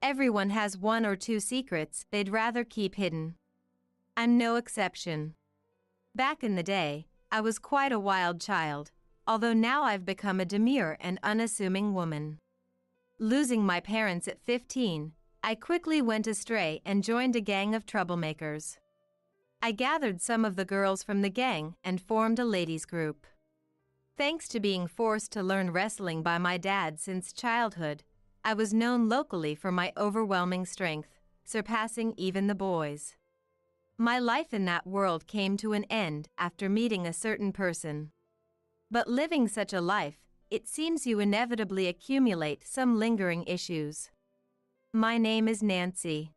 Everyone has one or two secrets they'd rather keep hidden. I'm no exception. Back in the day, I was quite a wild child, although now I've become a demure and unassuming woman. Losing my parents at 15, I quickly went astray and joined a gang of troublemakers. I gathered some of the girls from the gang and formed a ladies' group. Thanks to being forced to learn wrestling by my dad since childhood, I was known locally for my overwhelming strength, surpassing even the boys. My life in that world came to an end after meeting a certain person. But living such a life, it seems you inevitably accumulate some lingering issues. My name is Nancy.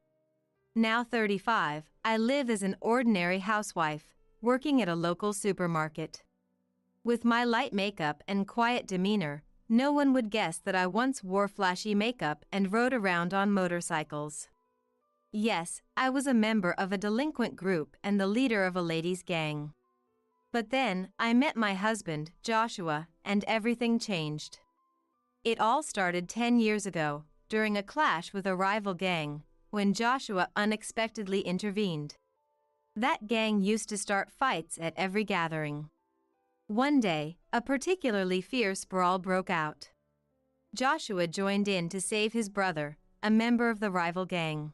Now 35, I live as an ordinary housewife, working at a local supermarket. With my light makeup and quiet demeanor, no one would guess that I once wore flashy makeup and rode around on motorcycles. Yes, I was a member of a delinquent group and the leader of a ladies' gang. But then, I met my husband, Joshua, and everything changed. It all started 10 years ago, during a clash with a rival gang, when Joshua unexpectedly intervened. That gang used to start fights at every gathering. One day, a particularly fierce brawl broke out. Joshua joined in to save his brother, a member of the rival gang.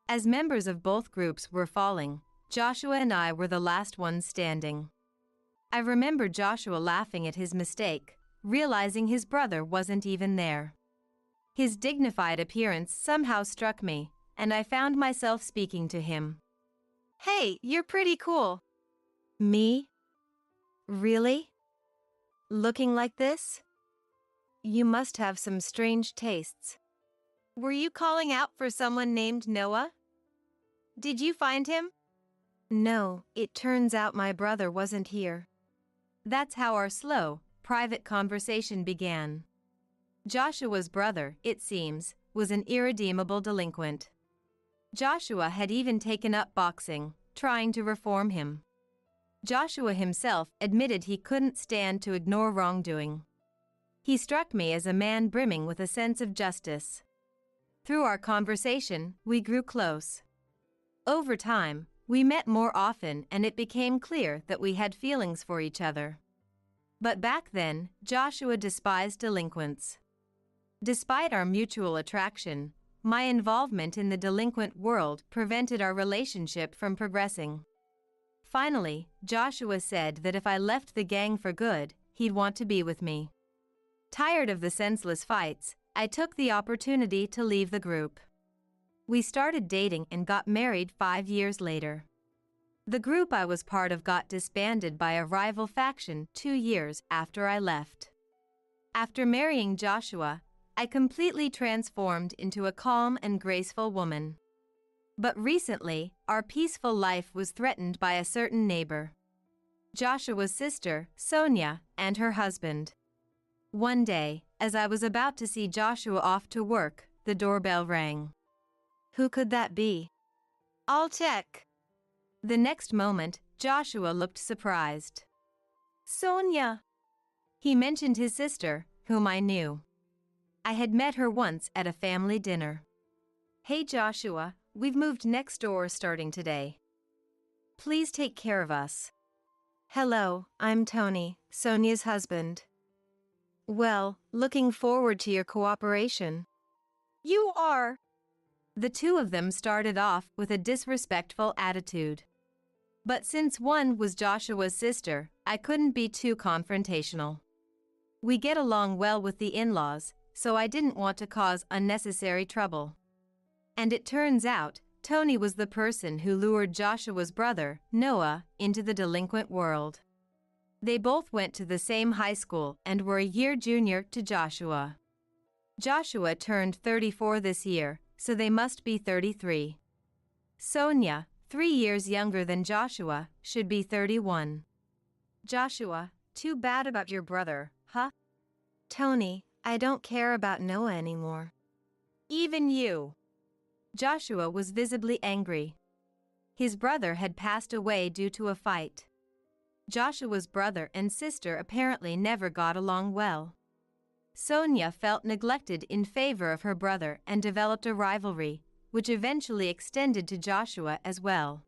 As members of both groups were falling, Joshua and I were the last ones standing. I remember Joshua laughing at his mistake, realizing his brother wasn't even there. His dignified appearance somehow struck me, and I found myself speaking to him. "Hey, you're pretty cool." "Me? Really? Looking like this? You must have some strange tastes. Were you calling out for someone named Noah? Did you find him?" "No, it turns out my brother wasn't here." That's how our slow, private conversation began. Joshua's brother, it seems, was an irredeemable delinquent. Joshua had even taken up boxing, trying to reform him. Joshua himself admitted he couldn't stand to ignore wrongdoing. He struck me as a man brimming with a sense of justice. Through our conversation, we grew close. Over time, we met more often and it became clear that we had feelings for each other. But back then, Joshua despised delinquents. Despite our mutual attraction, my involvement in the delinquent world prevented our relationship from progressing. Finally, Joshua said that if I left the gang for good, he'd want to be with me. Tired of the senseless fights, I took the opportunity to leave the group. We started dating and got married 5 years later. The group I was part of got disbanded by a rival faction 2 years after I left. After marrying Joshua, I completely transformed into a calm and graceful woman. But recently, our peaceful life was threatened by a certain neighbor. Joshua's sister, Sonia, and her husband. One day, as I was about to see Joshua off to work, the doorbell rang. Who could that be? I'll check. The next moment, Joshua looked surprised. Sonia. He mentioned his sister, whom I knew. I had met her once at a family dinner. Hey Joshua, we've moved next door starting today. Please take care of us. Hello, I'm Tony, Sonia's husband. Well, looking forward to your cooperation. You are. The two of them started off with a disrespectful attitude. But since one was Joshua's sister, I couldn't be too confrontational. We get along well with the in-laws, so I didn't want to cause unnecessary trouble. And it turns out, Tony was the person who lured Joshua's brother, Noah, into the delinquent world. They both went to the same high school and were a year junior to Joshua. Joshua turned 34 this year, so they must be 33. Sonia, 3 years younger than Joshua, should be 31. Joshua, too bad about your brother, huh? Tony, I don't care about Noah anymore. Even you. Joshua was visibly angry. His brother had passed away due to a fight. Joshua's brother and sister apparently never got along well. Sonia felt neglected in favor of her brother and developed a rivalry, which eventually extended to Joshua as well.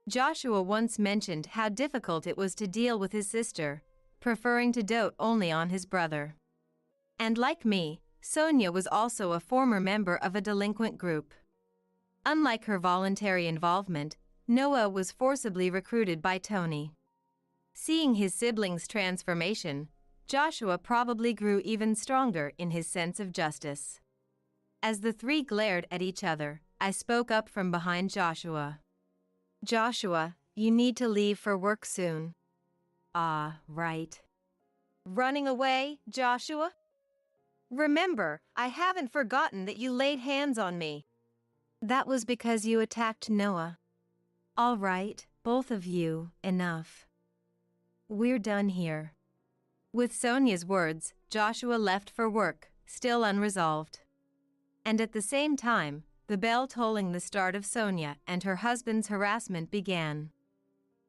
Joshua once mentioned how difficult it was to deal with his sister, preferring to dote only on his brother. And like me, Sonia was also a former member of a delinquent group. Unlike her voluntary involvement, Noah was forcibly recruited by Tony. Seeing his siblings' transformation, Joshua probably grew even stronger in his sense of justice. As the three glared at each other, I spoke up from behind Joshua. "Joshua, you need to leave for work soon." "Ah, right." "Running away, Joshua? Remember, I haven't forgotten that you laid hands on me." "That was because you attacked Noah." "All right, both of you, enough. We're done here." With Sonia's words, Joshua left for work, still unresolved. And at the same time, the bell tolling the start of Sonia and her husband's harassment began.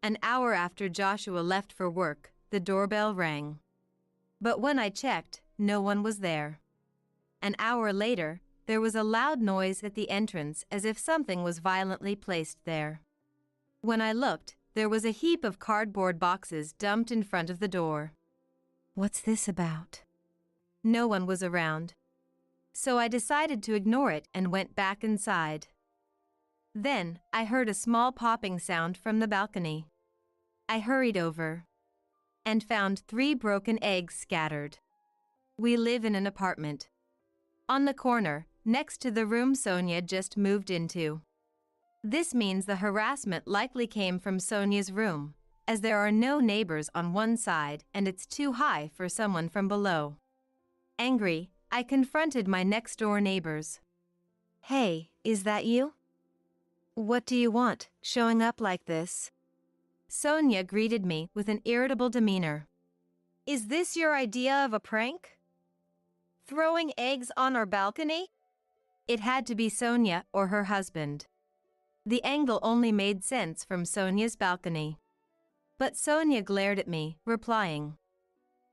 An hour after Joshua left for work, the doorbell rang. But when I checked, no one was there. An hour later, there was a loud noise at the entrance as if something was violently placed there. When I looked, there was a heap of cardboard boxes dumped in front of the door. "What's this about?" No one was around. So I decided to ignore it and went back inside. Then, I heard a small popping sound from the balcony. I hurried over and found 3 broken eggs scattered. We live in an apartment on the corner, next to the room Sonia just moved into. This means the harassment likely came from Sonia's room, as there are no neighbors on one side and it's too high for someone from below. Angry, I confronted my next-door neighbors. "Hey, is that you? What do you want, showing up like this?" Sonia greeted me with an irritable demeanor. "Is this your idea of a prank? Throwing eggs on our balcony?" It had to be Sonia or her husband. The angle only made sense from Sonia's balcony. But Sonia glared at me, replying,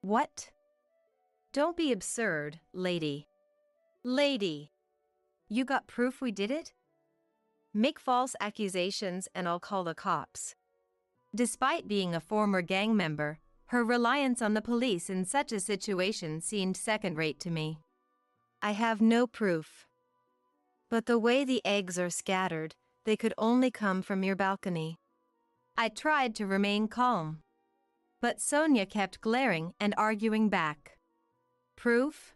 "What? Don't be absurd, lady." "Lady, you got proof we did it? Make false accusations and I'll call the cops." Despite being a former gang member, her reliance on the police in such a situation seemed second-rate to me. "I have no proof. But the way the eggs are scattered, they could only come from your balcony." I tried to remain calm. But Sonia kept glaring and arguing back. "Proof?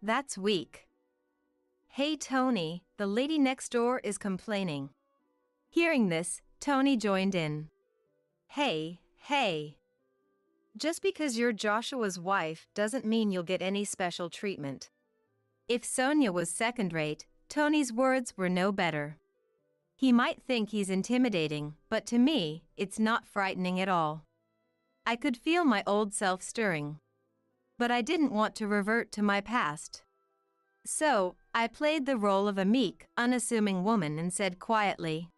That's weak. Hey Tony, the lady next door is complaining." Hearing this, Tony joined in. Hey. Just because you're Joshua's wife doesn't mean you'll get any special treatment." If Sonia was second-rate, Tony's words were no better. He might think he's intimidating, but to me, it's not frightening at all. I could feel my old self stirring. But I didn't want to revert to my past. So, I played the role of a meek, unassuming woman and said quietly,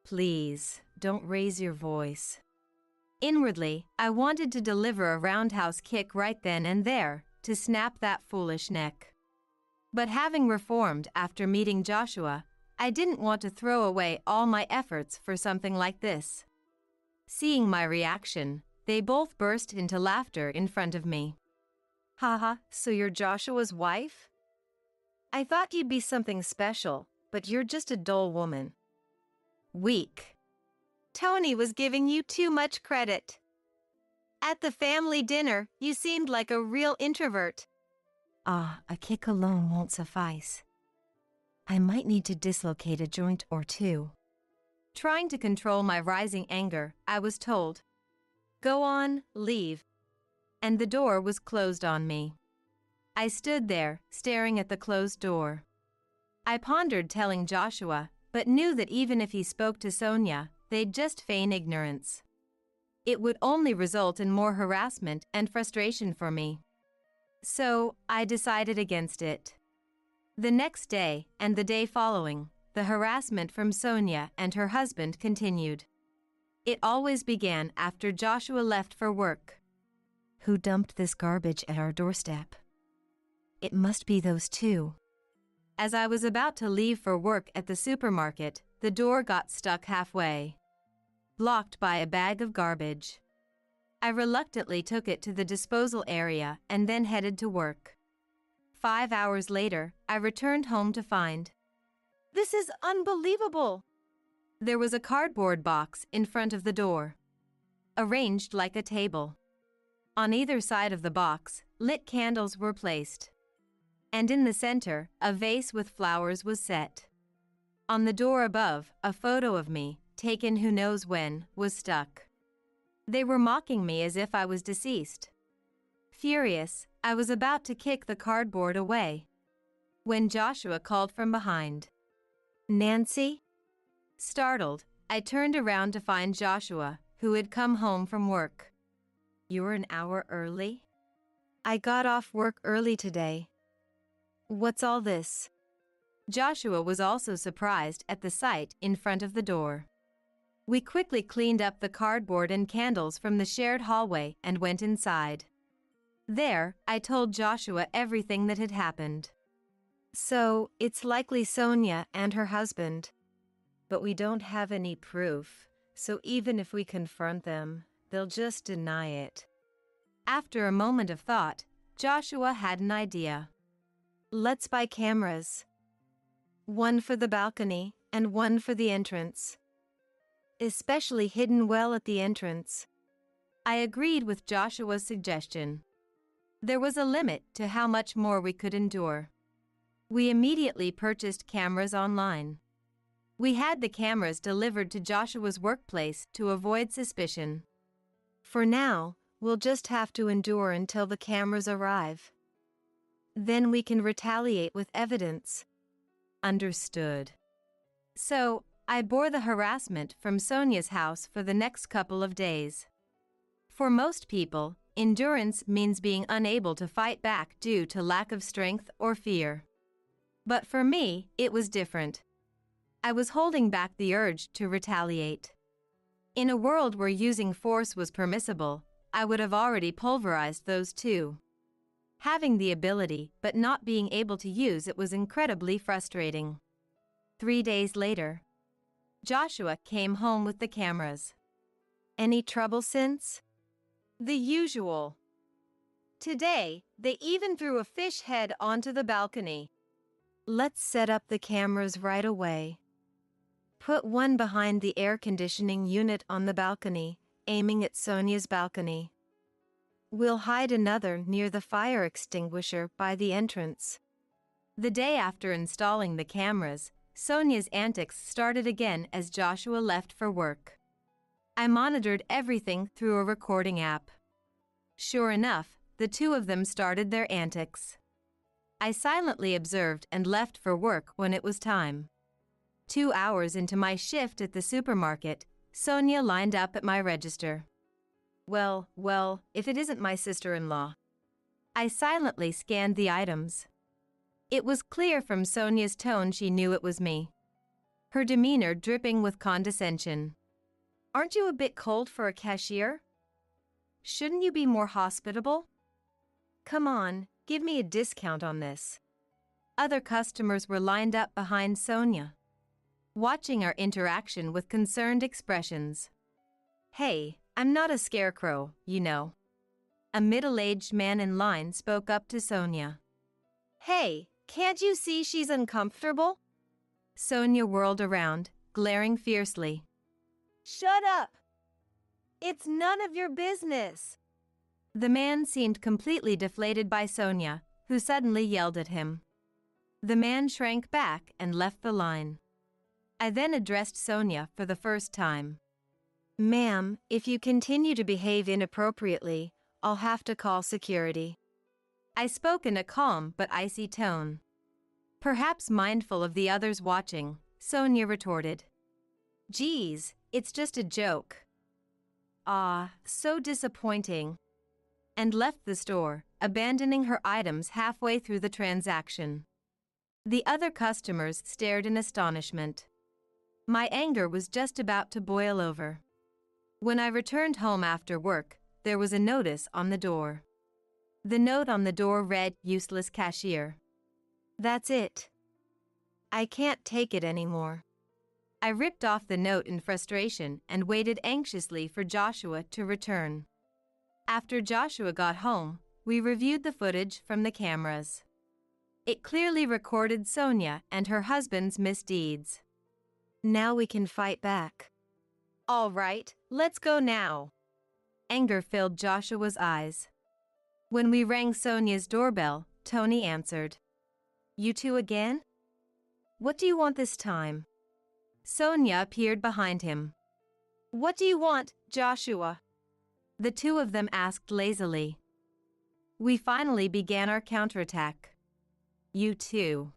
"Please, don't raise your voice." Inwardly, I wanted to deliver a roundhouse kick right then and there, to snap that foolish neck. But having reformed after meeting Joshua, I didn't want to throw away all my efforts for something like this. Seeing my reaction, they both burst into laughter in front of me. "Haha, so you're Joshua's wife? I thought you'd be something special, but you're just a dull woman." Weak. Tony was giving you too much credit. At the family dinner, you seemed like a real introvert. "Ah, a kick alone won't suffice. I might need to dislocate a joint or two." Trying to control my rising anger, I was told, "Go on, leave." And the door was closed on me. I stood there, staring at the closed door. I pondered telling Joshua, but knew that even if he spoke to Sonia, they'd just feign ignorance. It would only result in more harassment and frustration for me. So, I decided against it. The next day, and the day following, the harassment from Sonia and her husband continued. It always began after Joshua left for work. "Who dumped this garbage at our doorstep?" It must be those two. As I was about to leave for work at the supermarket, the door got stuck halfway, blocked by a bag of garbage. I reluctantly took it to the disposal area and then headed to work. 5 hours later, I returned home to find, "This is unbelievable!" There was a cardboard box in front of the door, arranged like a table. On either side of the box, lit candles were placed, and in the center, a vase with flowers was set. On the door above, a photo of me, taken who knows when, was stuck. They were mocking me as if I was deceased. Furious, I was about to kick the cardboard away when Joshua called from behind. "Nancy?" Startled, I turned around to find Joshua, who had come home from work. "You were an hour early?" "I got off work early today." "What's all this?" Joshua was also surprised at the sight in front of the door. We quickly cleaned up the cardboard and candles from the shared hallway and went inside. There, I told Joshua everything that had happened. "So, it's likely Sonia and her husband. But we don't have any proof, so even if we confront them, they'll just deny it." After a moment of thought, Joshua had an idea. "Let's buy cameras. One for the balcony and one for the entrance. Especially hidden well at the entrance." I agreed with Joshua's suggestion. There was a limit to how much more we could endure. We immediately purchased cameras online. We had the cameras delivered to Joshua's workplace to avoid suspicion. "For now, we'll just have to endure until the cameras arrive. Then we can retaliate with evidence." Understood. So, I bore the harassment from Sonia's house for the next couple of days. For most people, endurance means being unable to fight back due to lack of strength or fear. But for me, it was different. I was holding back the urge to retaliate. In a world where using force was permissible, I would have already pulverized those two. Having the ability but not being able to use it was incredibly frustrating. 3 days later, Joshua came home with the cameras. "Any trouble since?" "The usual. Today, they even threw a fish head onto the balcony." "Let's set up the cameras right away. Put one behind the air conditioning unit on the balcony, aiming at Sonia's balcony. We'll hide another near the fire extinguisher by the entrance." The day after installing the cameras, Sonia's antics started again as Joshua left for work. I monitored everything through a recording app. Sure enough, the two of them started their antics. I silently observed and left for work when it was time. 2 hours into my shift at the supermarket, Sonia lined up at my register. Well, if it isn't my sister-in-law. I silently scanned the items. It was clear from Sonia's tone she knew it was me. Her demeanor dripping with condescension. "Aren't you a bit cold for a cashier? Shouldn't you be more hospitable? Come on, give me a discount on this." Other customers were lined up behind Sonia, watching our interaction with concerned expressions. "Hey, I'm not a scarecrow, you know." A middle-aged man in line spoke up to Sonia. "Hey, can't you see she's uncomfortable?" Sonia whirled around, glaring fiercely. "Shut up! It's none of your business." The man seemed completely deflated by Sonia, who suddenly yelled at him. The man shrank back and left the line. I then addressed Sonia for the first time. "Ma'am, if you continue to behave inappropriately, I'll have to call security." I spoke in a calm but icy tone. Perhaps mindful of the others watching, Sonia retorted, "Geez, it's just a joke." "Ah, so disappointing," and left the store, abandoning her items halfway through the transaction. The other customers stared in astonishment. My anger was just about to boil over. When I returned home after work, there was a notice on the door. The note on the door read, "Useless cashier." That's it. I can't take it anymore. I ripped off the note in frustration and waited anxiously for Joshua to return. After Joshua got home, we reviewed the footage from the cameras. It clearly recorded Sonia and her husband's misdeeds. Now we can fight back. All right, let's go now. Anger filled Joshua's eyes. When we rang Sonia's doorbell, Tony answered. You two again? What do you want this time? Sonia appeared behind him. What do you want, Joshua? The two of them asked lazily. We finally began our counterattack. You too.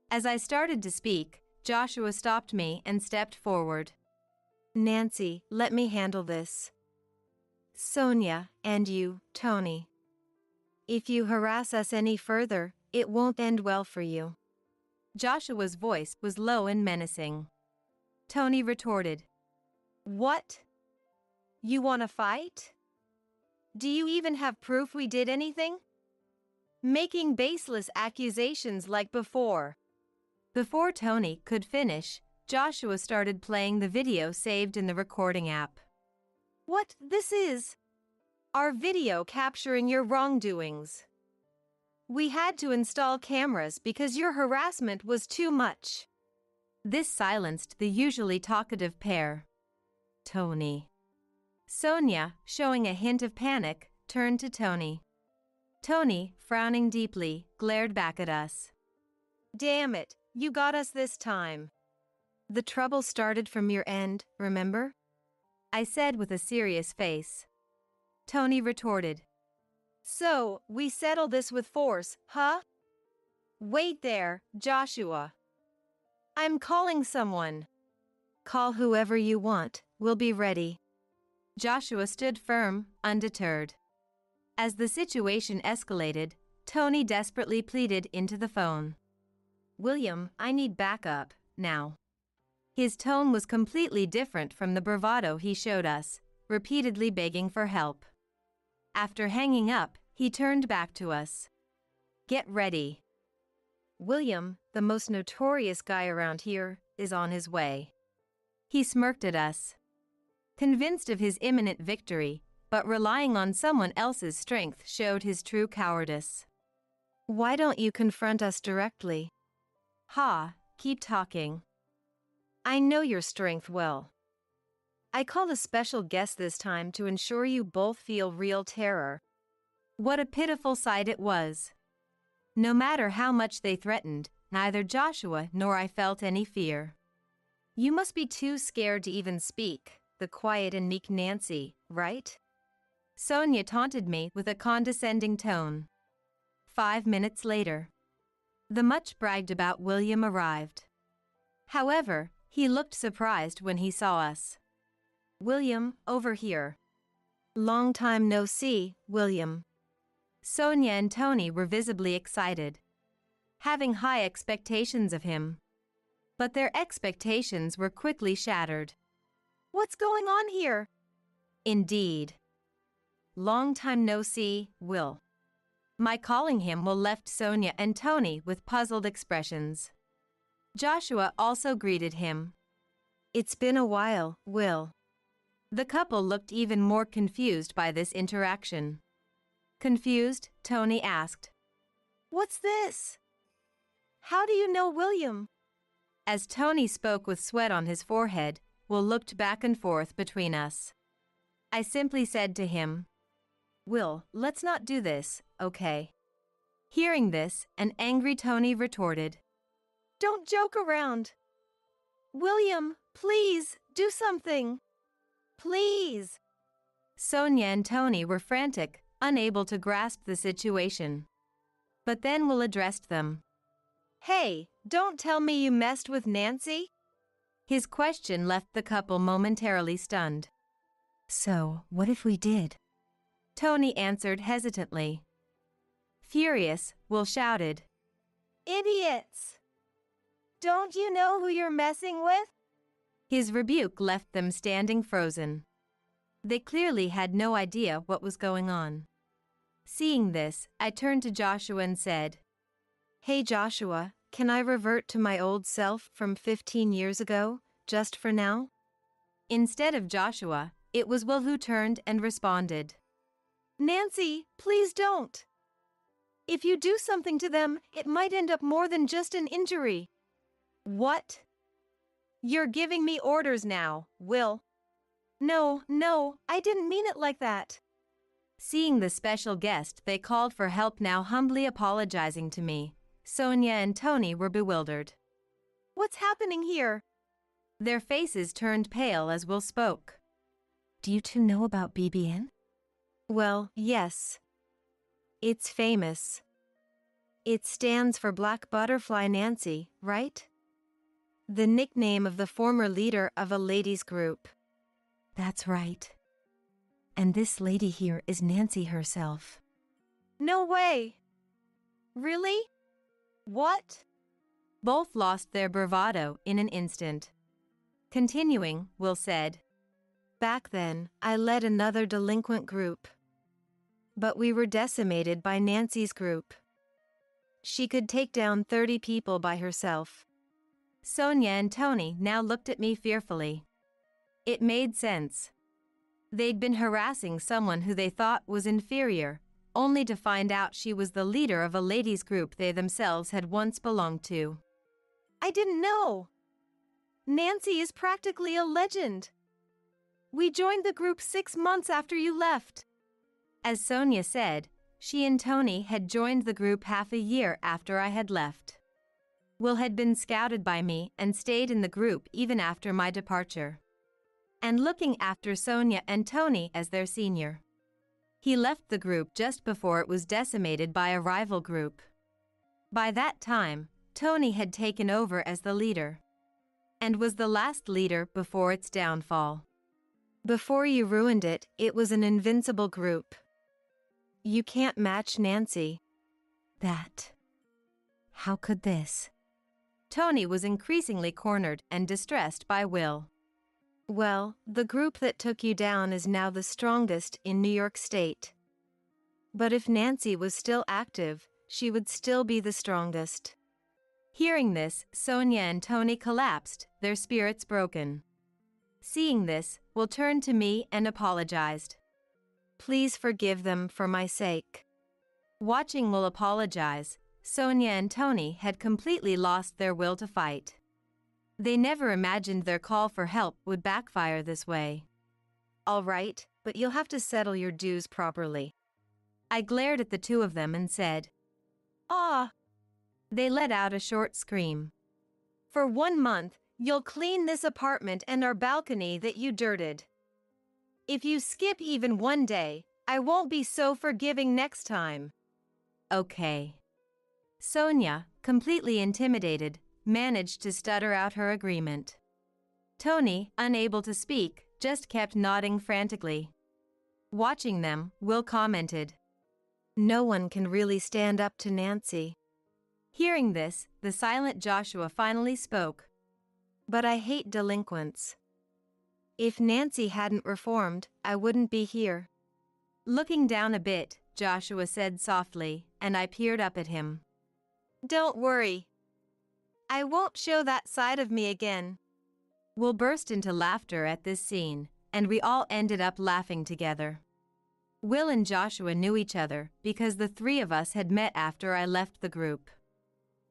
As I started to speak, Joshua stopped me and stepped forward. Nancy, let me handle this. Sonia, and you, Tony. If you harass us any further, it won't end well for you. Joshua's voice was low and menacing. Tony retorted. What? You want to fight? Do you even have proof we did anything? Making baseless accusations like before. Before Tony could finish, Joshua started playing the video saved in the recording app. What this is? Our video capturing your wrongdoings. We had to install cameras because your harassment was too much. This silenced the usually talkative pair. Tony. Sonia, showing a hint of panic, turned to Tony. Tony, frowning deeply, glared back at us. Damn it, you got us this time. The trouble started from your end, remember? I said with a serious face. Tony retorted. So, we settle this with force, huh? Wait there, Joshua. I'm calling someone. Call whoever you want, we'll be ready. Joshua stood firm, undeterred. As the situation escalated, Tony desperately pleaded into the phone. William, I need backup, now. His tone was completely different from the bravado he showed us, repeatedly begging for help. After hanging up, he turned back to us. Get ready. William, the most notorious guy around here, is on his way. He smirked at us. Convinced of his imminent victory, but relying on someone else's strength showed his true cowardice. Why don't you confront us directly? Ha, keep talking. I know your strength well. I called a special guest this time to ensure you both feel real terror. What a pitiful sight it was. No matter how much they threatened, neither Joshua nor I felt any fear. You must be too scared to even speak, the quiet and meek Nancy, right? Sonia taunted me with a condescending tone. 5 minutes later, the much bragged about William arrived. However, he looked surprised when he saw us. William, over here. Long time no see, William. Sonia and Tony were visibly excited, having high expectations of him. But their expectations were quickly shattered. What's going on here? Indeed. Long time no see, Will. My calling him Will left Sonia and Tony with puzzled expressions. Joshua also greeted him. It's been a while, Will. The couple looked even more confused by this interaction. Confused, Tony asked. What's this? How do you know William? As Tony spoke with sweat on his forehead, Will looked back and forth between us. I simply said to him, Will, let's not do this, okay? Hearing this, an angry Tony retorted. Don't joke around. William, please, do something. Please. Sonia and Tony were frantic, unable to grasp the situation. But then Will addressed them. Hey, don't tell me you messed with Nancy? His question left the couple momentarily stunned. So, what if we did? Tony answered hesitantly. Furious, Will shouted. Idiots! Don't you know who you're messing with? His rebuke left them standing frozen. They clearly had no idea what was going on. Seeing this, I turned to Joshua and said, "Hey Joshua, can I revert to my old self from 15 years ago, just for now?" Instead of Joshua, it was Will who turned and responded, "Nancy, please don't. If you do something to them, it might end up more than just an injury." "What? You're giving me orders now, Will." No, I didn't mean it like that." Seeing the special guest they called for help now humbly apologizing to me, Sonia and Tony were bewildered. "What's happening here?" Their faces turned pale as Will spoke. "Do you two know about BBN?" "Well, yes. It's famous. It stands for Black Butterfly Nancy, right? The nickname of the former leader of a ladies' group." "That's right. And this lady here is Nancy herself." "No way. Really? What?" Both lost their bravado in an instant. Continuing, Will said, "Back then, I led another delinquent group. But we were decimated by Nancy's group. She could take down 30 people by herself." Sonia and Tony now looked at me fearfully. It made sense. They'd been harassing someone who they thought was inferior, only to find out she was the leader of a ladies' group they themselves had once belonged to. "I didn't know. Nancy is practically a legend. We joined the group 6 months after you left." As Sonia said, she and Tony had joined the group half a year after I had left. Will had been scouted by me and stayed in the group even after my departure, and looking after Sonia and Tony as their senior. He left the group just before it was decimated by a rival group. By that time, Tony had taken over as the leader, and was the last leader before its downfall. Before you ruined it, it was an invincible group. You can't match Nancy. That. How could this? Tony was increasingly cornered and distressed by Will. "Well, the group that took you down is now the strongest in New York State. But if Nancy was still active, she would still be the strongest." Hearing this, Sonia and Tony collapsed, their spirits broken. Seeing this, Will turned to me and apologized. "Please forgive them for my sake." Watching Will apologize, Sonia and Tony had completely lost their will to fight. They never imagined their call for help would backfire this way. "All right, but you'll have to settle your dues properly." I glared at the two of them and said, "Ah!" They let out a short scream. "For 1 month, you'll clean this apartment and our balcony that you dirted. If you skip even 1 day, I won't be so forgiving next time." "Okay." Sonia, completely intimidated, managed to stutter out her agreement. Tony, unable to speak, just kept nodding frantically. Watching them, Will commented, "No one can really stand up to Nancy." Hearing this, the silent Joshua finally spoke. "But I hate delinquents. If Nancy hadn't reformed, I wouldn't be here." Looking down a bit, Joshua said softly, and I peered up at him. "Don't worry. I won't show that side of me again." Will burst into laughter at this scene, and we all ended up laughing together. Will and Joshua knew each other because the three of us had met after I left the group.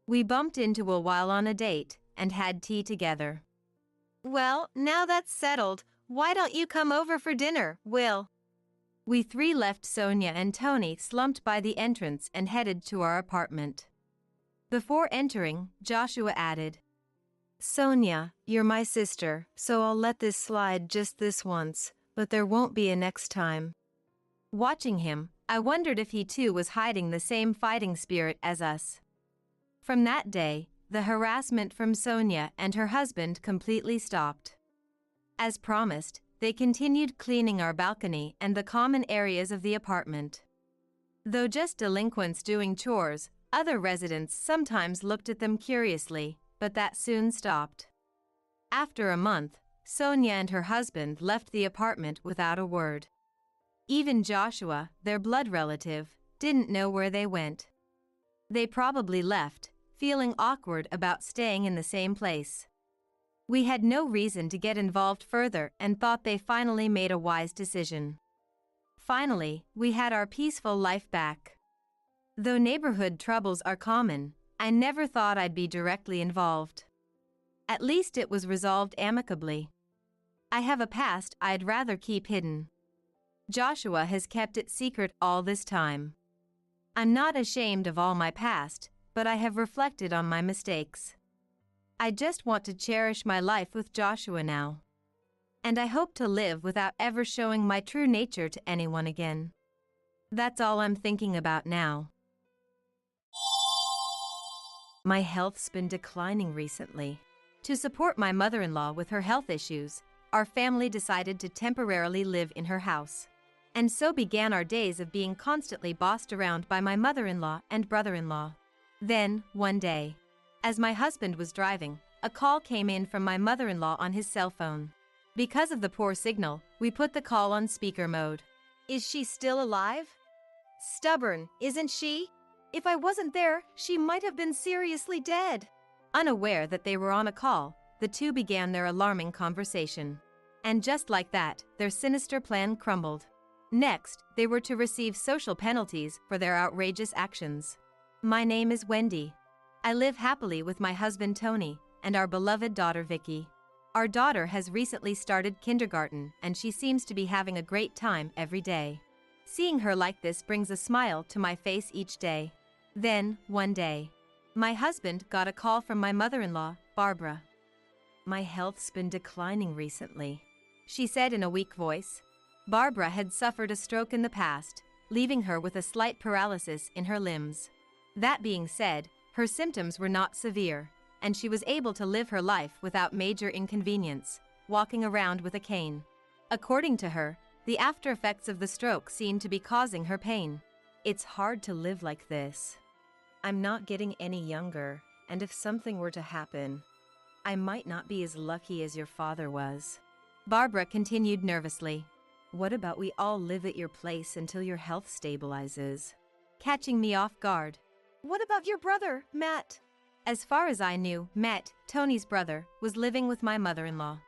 We bumped into Will while on a date and had tea together. "Well, now that's settled, why don't you come over for dinner, Will?" We three left Sonia and Tony slumped by the entrance and headed to our apartment. Before entering, Joshua added, "Sonia, you're my sister, so I'll let this slide just this once, but there won't be a next time." Watching him, I wondered if he too was hiding the same fighting spirit as us. From that day, the harassment from Sonia and her husband completely stopped. As promised, they continued cleaning our balcony and the common areas of the apartment. Though just delinquents doing chores, other residents sometimes looked at them curiously, but that soon stopped. After a month, Sonia and her husband left the apartment without a word. Even Joshua, their blood relative, didn't know where they went. They probably left, feeling awkward about staying in the same place. We had no reason to get involved further and thought they finally made a wise decision. Finally, we had our peaceful life back. Though neighborhood troubles are common, I never thought I'd be directly involved. At least it was resolved amicably. I have a past I'd rather keep hidden. Joshua has kept it secret all this time. I'm not ashamed of all my past, but I have reflected on my mistakes. I just want to cherish my life with Joshua now. And I hope to live without ever showing my true nature to anyone again. That's all I'm thinking about now. My health's been declining recently. To support my mother-in-law with her health issues, our family decided to temporarily live in her house. And so began our days of being constantly bossed around by my mother-in-law and brother-in-law. Then, one day, as my husband was driving, a call came in from my mother-in-law on his cell phone. Because of the poor signal, we put the call on speaker mode. Is she still alive? Stubborn, isn't she? If I wasn't there, she might have been seriously dead. Unaware that they were on a call, the two began their alarming conversation. And just like that, their sinister plan crumbled. Next, they were to receive social penalties for their outrageous actions. My name is Wendy. I live happily with my husband Tony and our beloved daughter Vicky. Our daughter has recently started kindergarten and she seems to be having a great time every day. Seeing her like this brings a smile to my face each day. Then, one day, my husband got a call from my mother-in-law, Barbara. My health's been declining recently, she said in a weak voice. Barbara had suffered a stroke in the past, leaving her with a slight paralysis in her limbs. That being said, her symptoms were not severe, and she was able to live her life without major inconvenience, walking around with a cane. According to her, the after effects of the stroke seemed to be causing her pain. It's hard to live like this. I'm not getting any younger, and if something were to happen, I might not be as lucky as your father was. Barbara continued nervously. What about we all live at your place until your health stabilizes? Catching me off guard. What about your brother, Matt? As far as I knew, Matt, Tony's brother, was living with my mother-in-law.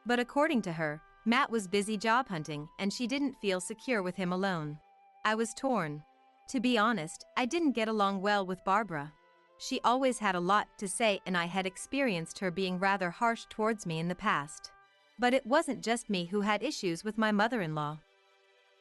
But according to her, Matt was busy job hunting and she didn't feel secure with him alone. I was torn. To be honest, I didn't get along well with Barbara. She always had a lot to say and I had experienced her being rather harsh towards me in the past. But it wasn't just me who had issues with my mother-in-law.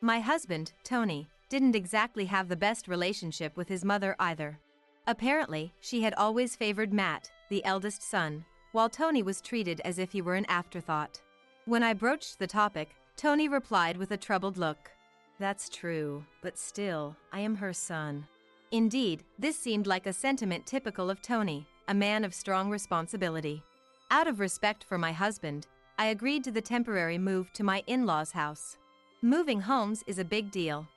My husband, Tony, didn't exactly have the best relationship with his mother either. Apparently, she had always favored Matt, the eldest son, while Tony was treated as if he were an afterthought. When I broached the topic, Tony replied with a troubled look. That's true, but still, I am her son. Indeed, this seemed like a sentiment typical of Tony, a man of strong responsibility. Out of respect for my husband, I agreed to the temporary move to my in-laws' house. Moving homes is a big deal.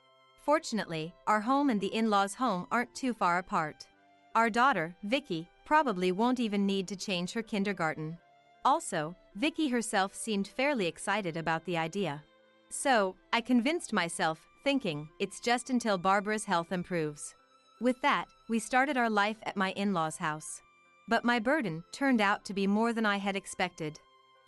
Fortunately, our home and the in-laws' home aren't too far apart. Our daughter, Vicky, probably won't even need to change her kindergarten. Also, Vicky herself seemed fairly excited about the idea. So, I convinced myself, thinking, it's just until Barbara's health improves. With that, we started our life at my in-laws' house. But my burden turned out to be more than I had expected.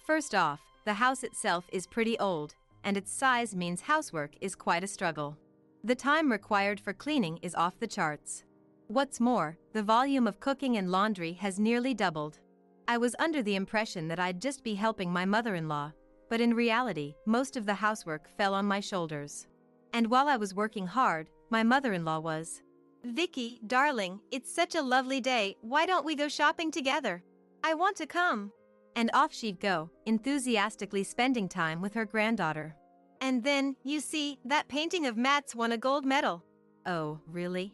First off, the house itself is pretty old, and its size means housework is quite a struggle. The time required for cleaning is off the charts. What's more, the volume of cooking and laundry has nearly doubled. I was under the impression that I'd just be helping my mother-in-law, but in reality, most of the housework fell on my shoulders. And while I was working hard, my mother-in-law was. Vicky, darling, it's such a lovely day, why don't we go shopping together? I want to come. And off she'd go, enthusiastically spending time with her granddaughter. And then, you see, that painting of Matt's won a gold medal. Oh, really?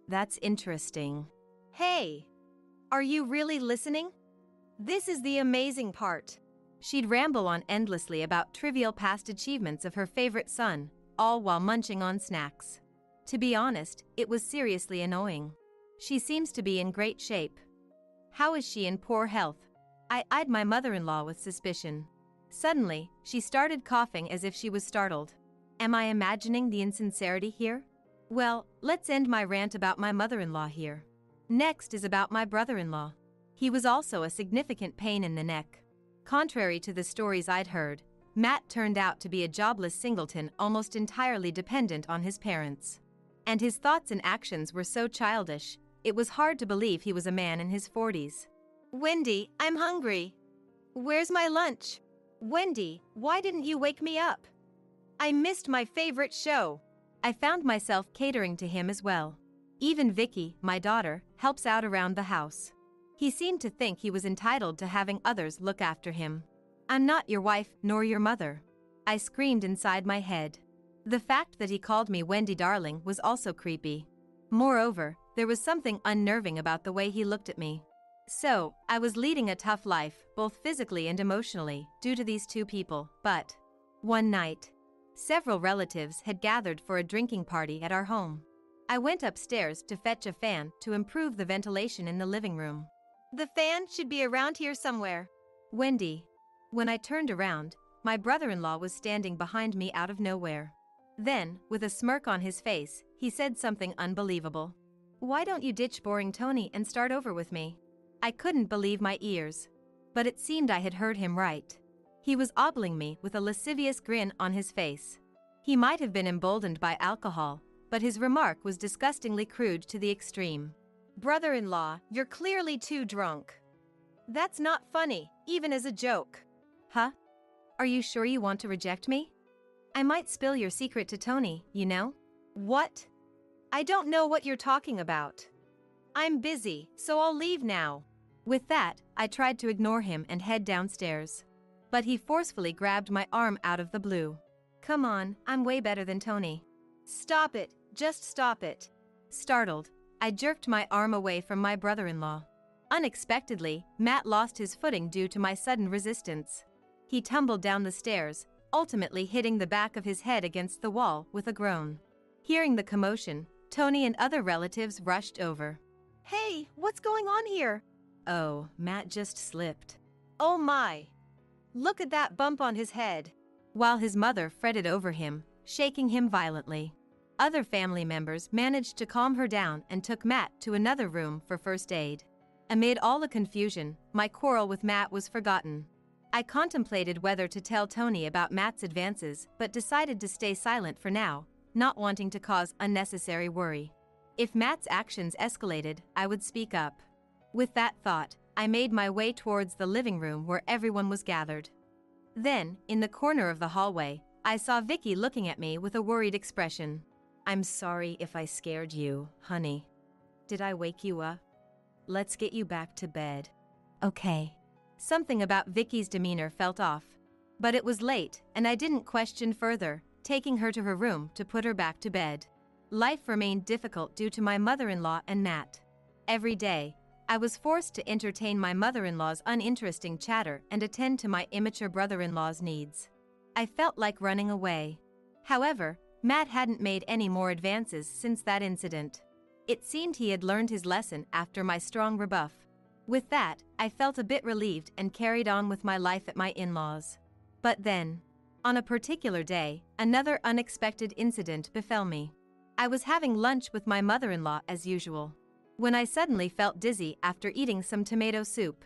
That's interesting. Hey! Are you really listening? This is the amazing part. She'd ramble on endlessly about trivial past achievements of her favorite son, all while munching on snacks. To be honest, it was seriously annoying. She seems to be in great shape. How is she in poor health? I eyed my mother-in-law with suspicion. Suddenly, she started coughing as if she was startled. Am I imagining the insincerity here? Well, let's end my rant about my mother-in-law here. Next is about my brother-in-law. He was also a significant pain in the neck. Contrary to the stories I'd heard, Matt turned out to be a jobless singleton almost entirely dependent on his parents. And his thoughts and actions were so childish, it was hard to believe he was a man in his 40s. Wendy, I'm hungry. Where's my lunch? Wendy, why didn't you wake me up? I missed my favorite show. I found myself catering to him as well. Even Vicky, my daughter, helps out around the house. He seemed to think he was entitled to having others look after him. I'm not your wife nor your mother. I screamed inside my head. The fact that he called me Wendy darling was also creepy. Moreover, there was something unnerving about the way he looked at me. So, I was leading a tough life, both physically and emotionally, due to these two people, but one night, several relatives had gathered for a drinking party at our home. I went upstairs to fetch a fan to improve the ventilation in the living room. The fan should be around here somewhere. Wendy. When I turned around, my brother-in-law was standing behind me out of nowhere. Then, with a smirk on his face, he said something unbelievable. Why don't you ditch boring Tony and start over with me? I couldn't believe my ears. But it seemed I had heard him right. He was ogling me with a lascivious grin on his face. He might have been emboldened by alcohol, but his remark was disgustingly crude to the extreme. Brother-in-law, you're clearly too drunk. That's not funny, even as a joke. Huh? Are you sure you want to reject me? I might spill your secret to Tony, you know? What? I don't know what you're talking about. I'm busy, so I'll leave now. With that, I tried to ignore him and head downstairs. But he forcefully grabbed my arm out of the blue. Come on, I'm way better than Tony. Stop it, just stop it. Startled, I jerked my arm away from my brother-in-law. Unexpectedly, Matt lost his footing due to my sudden resistance. He tumbled down the stairs, ultimately hitting the back of his head against the wall with a groan. Hearing the commotion, Tony and other relatives rushed over. Hey, what's going on here? Oh, Matt just slipped. Oh my! Look at that bump on his head. While his mother fretted over him, shaking him violently. Other family members managed to calm her down and took Matt to another room for first aid. Amid all the confusion, my quarrel with Matt was forgotten. I contemplated whether to tell Tony about Matt's advances but decided to stay silent for now, not wanting to cause unnecessary worry. If Matt's actions escalated, I would speak up. With that thought, I made my way towards the living room where everyone was gathered. Then, in the corner of the hallway, I saw Vicky looking at me with a worried expression. I'm sorry if I scared you, honey. Did I wake you up? Let's get you back to bed. Okay. Something about Vicky's demeanor felt off. But it was late, and I didn't question further, taking her to her room to put her back to bed. Life remained difficult due to my mother-in-law and Matt. Every day, I was forced to entertain my mother-in-law's uninteresting chatter and attend to my immature brother-in-law's needs. I felt like running away. However, Matt hadn't made any more advances since that incident. It seemed he had learned his lesson after my strong rebuff. With that, I felt a bit relieved and carried on with my life at my in-laws. But then, on a particular day, another unexpected incident befell me. I was having lunch with my mother-in-law as usual, when I suddenly felt dizzy after eating some tomato soup.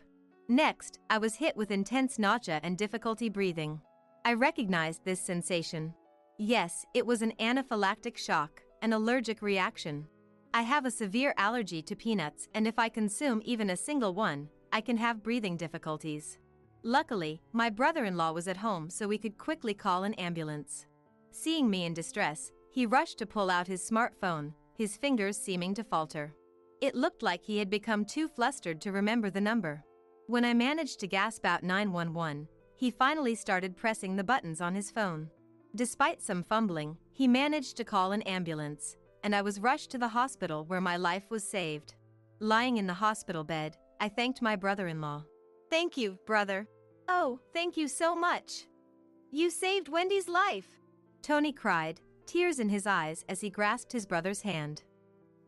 Next, I was hit with intense nausea and difficulty breathing. I recognized this sensation. Yes, it was an anaphylactic shock, an allergic reaction. I have a severe allergy to peanuts, and if I consume even a single one, I can have breathing difficulties. Luckily, my brother-in-law was at home so we could quickly call an ambulance. Seeing me in distress, he rushed to pull out his smartphone, his fingers seeming to falter. It looked like he had become too flustered to remember the number. When I managed to gasp out 911, he finally started pressing the buttons on his phone. Despite some fumbling, he managed to call an ambulance, and I was rushed to the hospital where my life was saved. Lying in the hospital bed, I thanked my brother-in-law. Thank you, brother. Oh, thank you so much. You saved Wendy's life. Tony cried, tears in his eyes as he grasped his brother's hand.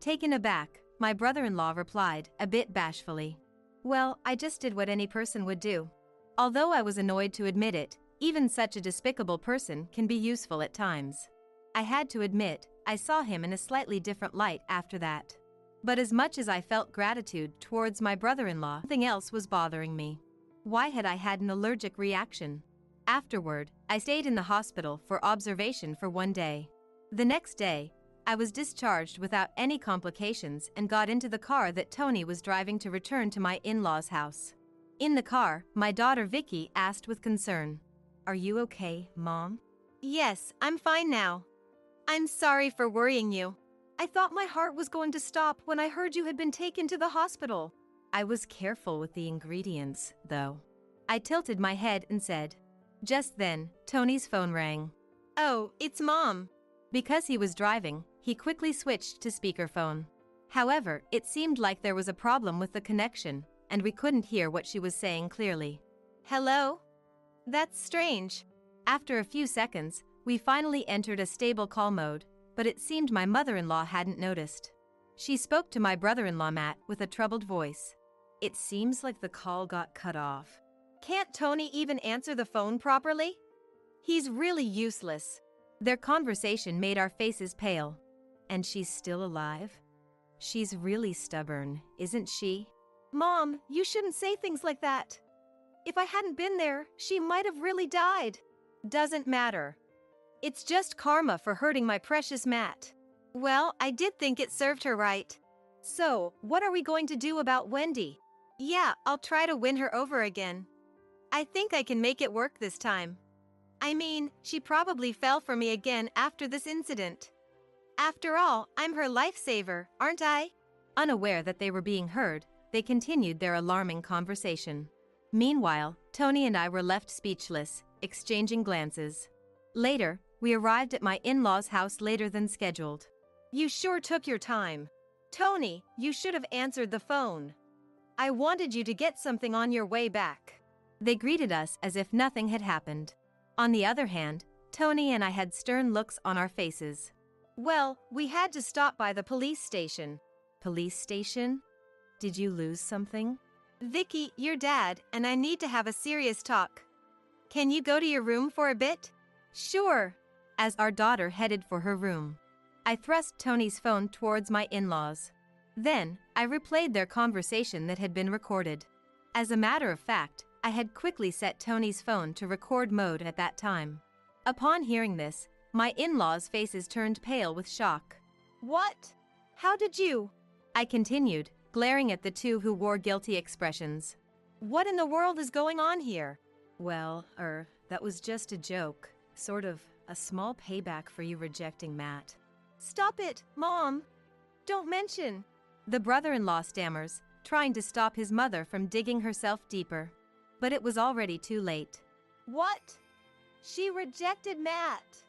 Taken aback, my brother-in-law replied, a bit bashfully. Well, I just did what any person would do. Although I was annoyed to admit it, even such a despicable person can be useful at times. I had to admit, I saw him in a slightly different light after that. But as much as I felt gratitude towards my brother-in-law, something else was bothering me. Why had I had an allergic reaction? Afterward, I stayed in the hospital for observation for 1 day. The next day, I was discharged without any complications and got into the car that Tony was driving to return to my in-laws' house. In the car, my daughter Vicky asked with concern, "Are you okay, Mom?" "Yes, I'm fine now. I'm sorry for worrying you. I thought my heart was going to stop when I heard you had been taken to the hospital." I was careful with the ingredients, though. I tilted my head and said. Just then, Tony's phone rang. "Oh, it's Mom." Because he was driving, he quickly switched to speakerphone. However, it seemed like there was a problem with the connection, and we couldn't hear what she was saying clearly. "Hello? That's strange." After a few seconds, we finally entered a stable call mode, but it seemed my mother-in-law hadn't noticed. She spoke to my brother-in-law Matt with a troubled voice. "It seems like the call got cut off. Can't Tony even answer the phone properly? He's really useless." Their conversation made our faces pale. "And she's still alive? She's really stubborn, isn't she?" "Mom, you shouldn't say things like that. If I hadn't been there, she might have really died." "Doesn't matter. It's just karma for hurting my precious Matt." "Well, I did think it served her right." "So, what are we going to do about Wendy?" "Yeah, I'll try to win her over again. I think I can make it work this time. I mean, she probably fell for me again after this incident. After all, I'm her lifesaver, aren't I?" Unaware that they were being heard, they continued their alarming conversation. Meanwhile, Tony and I were left speechless, exchanging glances. Later, we arrived at my in-laws' house later than scheduled. "You sure took your time. Tony, you should have answered the phone. I wanted you to get something on your way back." They greeted us as if nothing had happened. On the other hand, Tony and I had stern looks on our faces. "Well, we had to stop by the police station." "Police station? Did you lose something?" "Vicky, your dad and I need to have a serious talk. Can you go to your room for a bit?" "Sure." As our daughter headed for her room, I thrust Tony's phone towards my in-laws. Then, I replayed their conversation that had been recorded. As a matter of fact, I had quickly set Tony's phone to record mode at that time. Upon hearing this, my in-laws' faces turned pale with shock. "What? How did you?" I continued, glaring at the two who wore guilty expressions. "What in the world is going on here?" "Well, that was just a joke. Sort of a small payback for you rejecting Matt." "Stop it, Mom. Don't mention." The brother-in-law stammers, trying to stop his mother from digging herself deeper. But it was already too late. "What? She rejected Matt.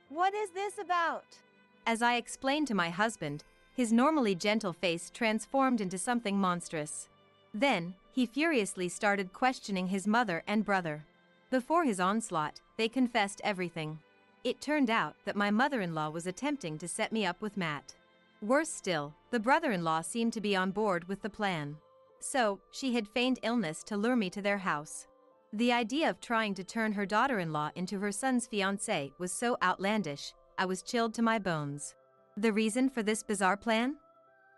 What is this about?" As I explained to my husband, his normally gentle face transformed into something monstrous. Then, he furiously started questioning his mother and brother. Before his onslaught, they confessed everything. It turned out that my mother-in-law was attempting to set me up with Matt. Worse still, the brother-in-law seemed to be on board with the plan. So, she had feigned illness to lure me to their house. The idea of trying to turn her daughter-in-law into her son's fiancé was so outlandish, I was chilled to my bones. The reason for this bizarre plan?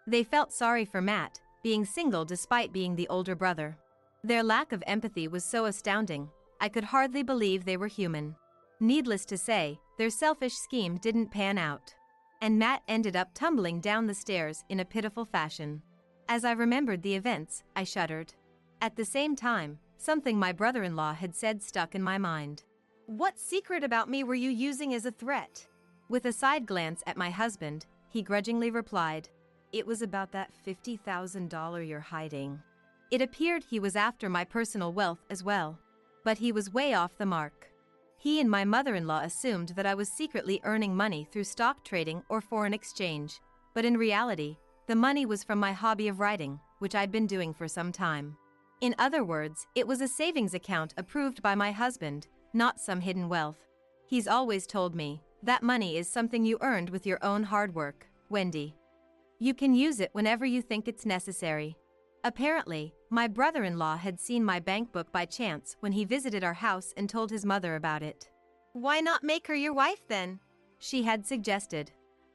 They felt sorry for Matt, being single despite being the older brother. Their lack of empathy was so astounding, I could hardly believe they were human. Needless to say, their selfish scheme didn't pan out. And Matt ended up tumbling down the stairs in a pitiful fashion. As I remembered the events, I shuddered. At the same time, something my brother-in-law had said stuck in my mind. "What secret about me were you using as a threat?" With a side glance at my husband, he grudgingly replied, "It was about that $50,000 you're hiding." It appeared he was after my personal wealth as well. But he was way off the mark. He and my mother-in-law assumed that I was secretly earning money through stock trading or foreign exchange, but in reality, the money was from my hobby of writing, which I'd been doing for some time. In other words, it was a savings account approved by my husband, not some hidden wealth. He's always told me, that money is something you earned with your own hard work, Wendy. You can use it whenever you think it's necessary. Apparently, my brother-in-law had seen my bank book by chance when he visited our house and told his mother about it. "Why not make her your wife then?" she had suggested.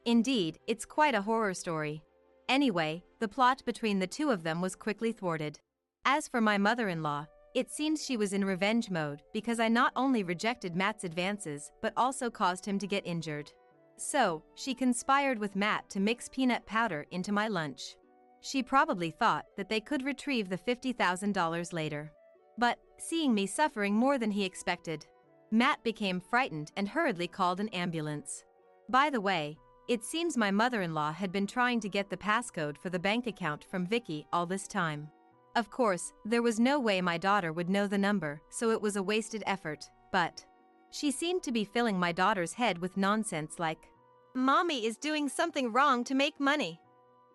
Indeed, it's quite a horror story. Anyway, the plot between the two of them was quickly thwarted. As for my mother-in-law, it seems she was in revenge mode because I not only rejected Matt's advances but also caused him to get injured. So, she conspired with Matt to mix peanut powder into my lunch. She probably thought that they could retrieve the $50,000 later. But, seeing me suffering more than he expected, Matt became frightened and hurriedly called an ambulance. By the way, it seems my mother-in-law had been trying to get the passcode for the bank account from Vicky all this time. Of course, there was no way my daughter would know the number, so it was a wasted effort, but she seemed to be filling my daughter's head with nonsense like, "Mommy is doing something wrong to make money.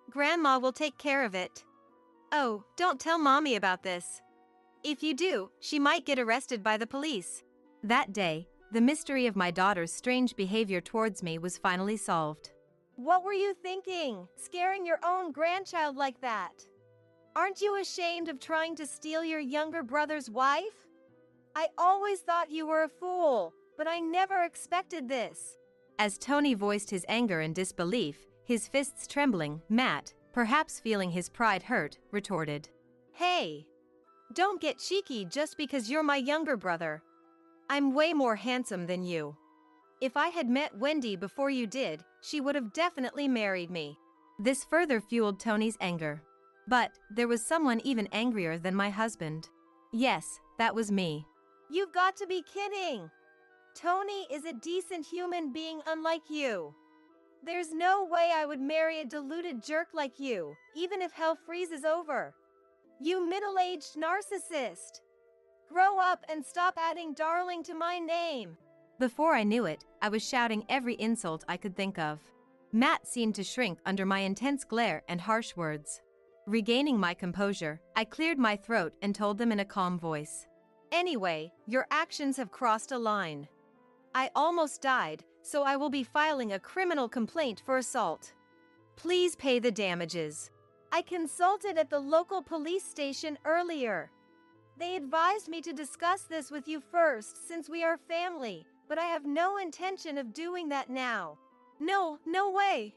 Grandma will take care of it. Oh, don't tell Mommy about this. If you do, she might get arrested by the police." That day, the mystery of my daughter's strange behavior towards me was finally solved. What were you thinking, scaring your own grandchild like that? Aren't you ashamed of trying to steal your younger brother's wife? I always thought you were a fool, but I never expected this. As Tony voiced his anger and disbelief, his fists trembling, Matt, perhaps feeling his pride hurt, retorted, "Hey, don't get cheeky just because you're my younger brother. I'm way more handsome than you. If I had met Wendy before you did, she would have definitely married me." This further fueled Tony's anger. But there was someone even angrier than my husband. Yes, that was me. You've got to be kidding. Tony is a decent human being unlike you. There's no way I would marry a deluded jerk like you, even if hell freezes over. You middle-aged narcissist. Grow up and stop adding darling to my name. Before I knew it, I was shouting every insult I could think of. Matt seemed to shrink under my intense glare and harsh words. Regaining my composure, I cleared my throat and told them in a calm voice, "Anyway, your actions have crossed a line. I almost died, so I will be filing a criminal complaint for assault. Please pay the damages. I consulted at the local police station earlier. They advised me to discuss this with you first since we are family, but I have no intention of doing that now." No way.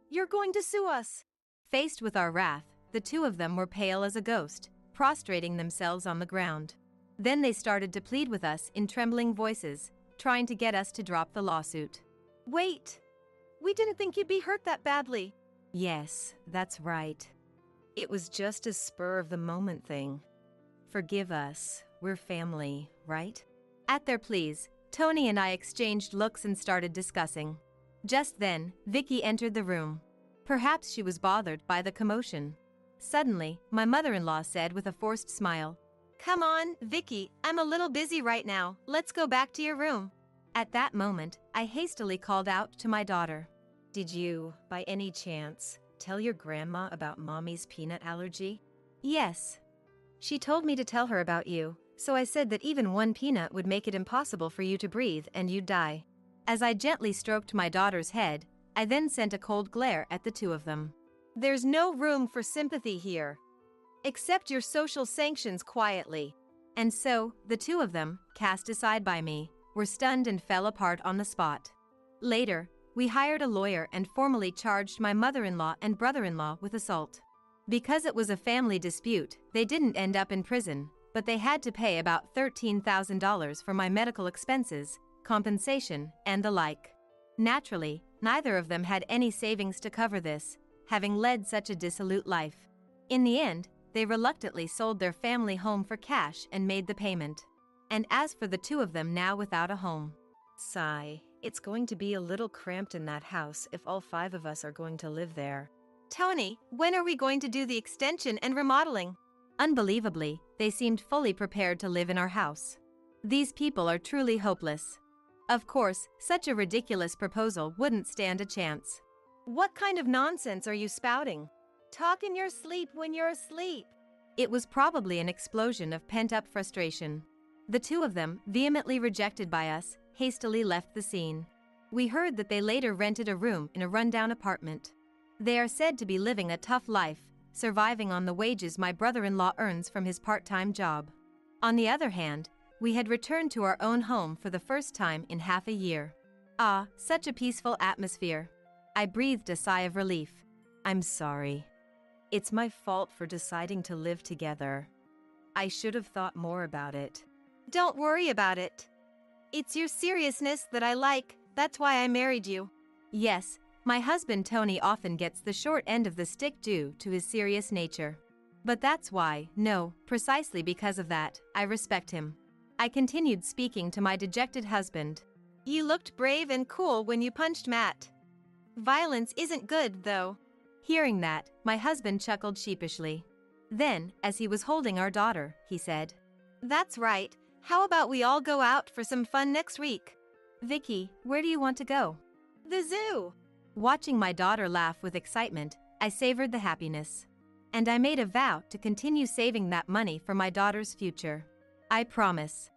You're going to sue us." Faced with our wrath, the two of them were pale as a ghost, prostrating themselves on the ground. Then they started to plead with us in trembling voices, trying to get us to drop the lawsuit. "Wait, we didn't think you'd be hurt that badly." "Yes, that's right. It was just a spur-of-the-moment thing. Forgive us, we're family, right?" At their pleas, Tony and I exchanged looks and started discussing. Just then, Vicky entered the room. Perhaps she was bothered by the commotion. Suddenly, my mother-in-law said with a forced smile, "Come on, Vicky, I'm a little busy right now. Let's go back to your room." At that moment, I hastily called out to my daughter, "Did you, by any chance, tell your grandma about Mommy's peanut allergy?" "Yes. She told me to tell her about you, so I said that even one peanut would make it impossible for you to breathe and you'd die." As I gently stroked my daughter's head, I then sent a cold glare at the two of them. "There's no room for sympathy here. Accept your social sanctions quietly." And so, the two of them, cast aside by me, were stunned and fell apart on the spot. Later, we hired a lawyer and formally charged my mother-in-law and brother-in-law with assault. Because it was a family dispute, they didn't end up in prison, but they had to pay about $13,000 for my medical expenses, compensation, and the like. Naturally, neither of them had any savings to cover this, having led such a dissolute life. In the end, they reluctantly sold their family home for cash and made the payment. And as for the two of them now without a home. Sigh, it's going to be a little cramped in that house if all 5 of us are going to live there. Tony, when are we going to do the extension and remodeling? Unbelievably, they seemed fully prepared to live in our house. These people are truly hopeless. Of course, such a ridiculous proposal wouldn't stand a chance. What kind of nonsense are you spouting? Talk in your sleep when you're asleep. It was probably an explosion of pent-up frustration. The two of them, vehemently rejected by us, hastily left the scene. We heard that they later rented a room in a rundown apartment. They are said to be living a tough life, surviving on the wages my brother-in-law earns from his part-time job. On the other hand, we had returned to our own home for the first time in half a year. Ah, such a peaceful atmosphere. I breathed a sigh of relief. I'm sorry. It's my fault for deciding to live together. I should have thought more about it. Don't worry about it. It's your seriousness that I like, that's why I married you. Yes, my husband Tony often gets the short end of the stick due to his serious nature. But that's why, no, precisely because of that, I respect him. I continued speaking to my dejected husband. You looked brave and cool when you punched Matt. Violence isn't good, though. Hearing that, my husband chuckled sheepishly. Then, as he was holding our daughter, he said, That's right. How about we all go out for some fun next week? Vicky, where do you want to go? The zoo. Watching my daughter laugh with excitement, I savored the happiness. And I made a vow to continue saving that money for my daughter's future. I promise.